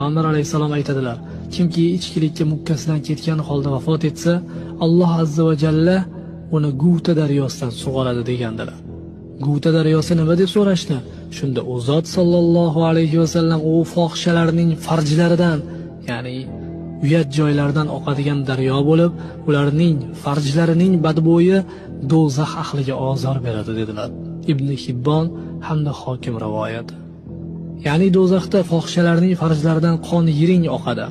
Payg'ambar alayhisalom aytadilar, kimki ichkilikka mukkasidan ketgan holda vafot etsa, Alloh azza va jalla uni Guta daryosidan sug'oradi degandilar. Guta daryosi nima deb so'rashdi? Shunda u zot sallallohu alayhi va sallam u fohishalarning farjlaridan, ya'ni uyat joylardan oqadigan daryo bo'lib, ularning farjlarining badbo'yi do'zax ahliga ozor beradi dedilar. Ibn Hibbon hamda Hokim rivoyat. Ya'ni do'zaxda fohishalarning farjlaridan qon yiring oqadi.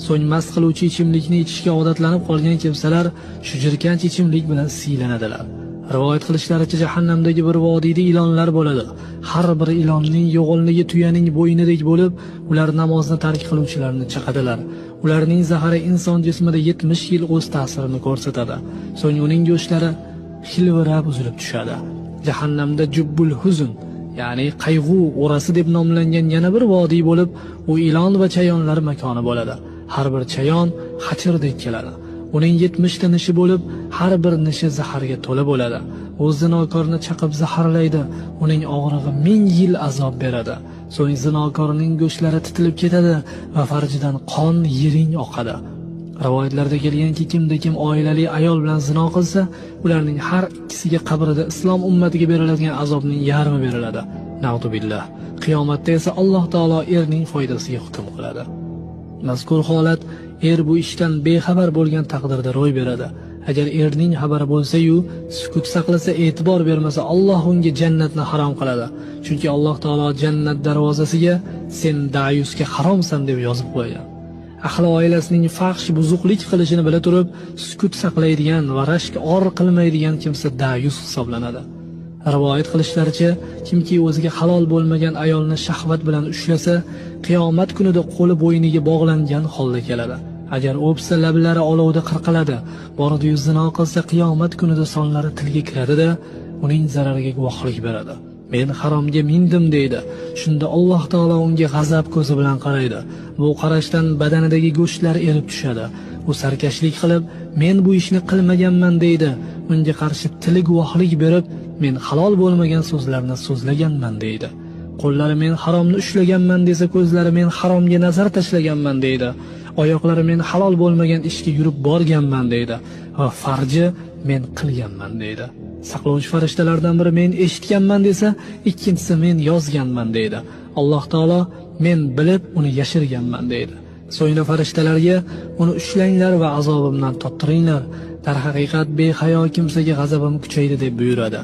So'ng mast qiluvchi ichimlikni ichishga odatlanib qolgan kimsalar shu jirkanch ichimlik bilan siylanadilar. Rivoyat qilishlaricha jahannamdagi bir vodiyda ilonlar bo'ladi. Har bir ilonning yo'g'onligi tuyaning bo'ynidek bo'lib, ular namozni tark qiluvchilarni chaqadilar. Ularning zahari inson jismida 70 yil o'z ta'sirini ko'rsatadi. So'ng uning go'shtlari xilvirab uzilib tushadi. Jahannamda jubbul huzn, ya'ni qayg'u o'rasi deb nomlangan yana bir vodiy bo'lib, u ilon va chayonlar makoni bo'ladi. Har bir chayon xachirdek keladi. Uning 70 ta nishi bo'lib, har bir nishi zaharga to'la bo'ladi. U zinokorni chaqib zaharlaydi, uning og'rig'i 1000 yil azob beradi. So'ng zinokorning go'shtlari titilib ketadi va farjidan qon yiring oqadi. Rivoyatlarda kelganki, kimda kim oilali ayol bilan zino qilsa, ularning har ikkisiga qabrida islom ummatiga beriladigan azobning yarmi beriladi. Na'uzubillah. Qiyomatda esa Alloh taolo erning foydasiga hukm qiladi. Mazkur holat bu ishdan bexabar bo'lgan taqdirda ro'y beradi. Agar erning xabari bo'lsa-yu, sukut saqlasa, e'tibor bermasa, Alloh unga jannatni harom qiladi. Chunki Alloh taolo jannat darvozasiga sen dayusga haromsan deb yozib qo'ygan. Ahli oilasining fahsh buzuqlik qilishini bila turib, sukut saqlaydigan va rashk or qilmaydigan kimsa dayus hisoblanadi. Rivoyat qilishlaricha, kimki o'ziga halol bo'lmagan ayolni shahvat bilan ushlasa, qiyomat kunida qo'li bo'yniga bog'langan holda keladi. Agar o'psa, lablari olovda qirqiladi. Borida zino qilsa, qiyomat kunida sonlari tilga kiradi-da, uning zarariga guvohlik beradi. Men haromga mindim deydi. Shunda Alloh taolo unga g'azab ko'zi bilan qaraydi. Bu qarashdan badanidagi go'shtlar erib tushadi. U sarkashlik qilib, men bu ishni qilmaganman deydi. Unga qarshi tili guvohlik berib, men halol bo'lmagan so'zlarni so'zlaganman deydi. Qo'llari men haromni ushlaganman desa, ko'zlari men haromga nazar tashlaganman deydi. Oyoqlari men halol bo'lmagan ishga yurib borganman deydi va farji men qilganman deydi. Saqlovchi farishtalardan biri men eshitganman desa, ikkinchisi men yozganman deydi. Alloh taolo men bilib uni yashirganman deydi. So'ngra farishtalarga uni ushlanglar va azobimdan tottiringlar. Darhaqiqat behayo kimsaga g'azabim kuchaydi deb buyuradi.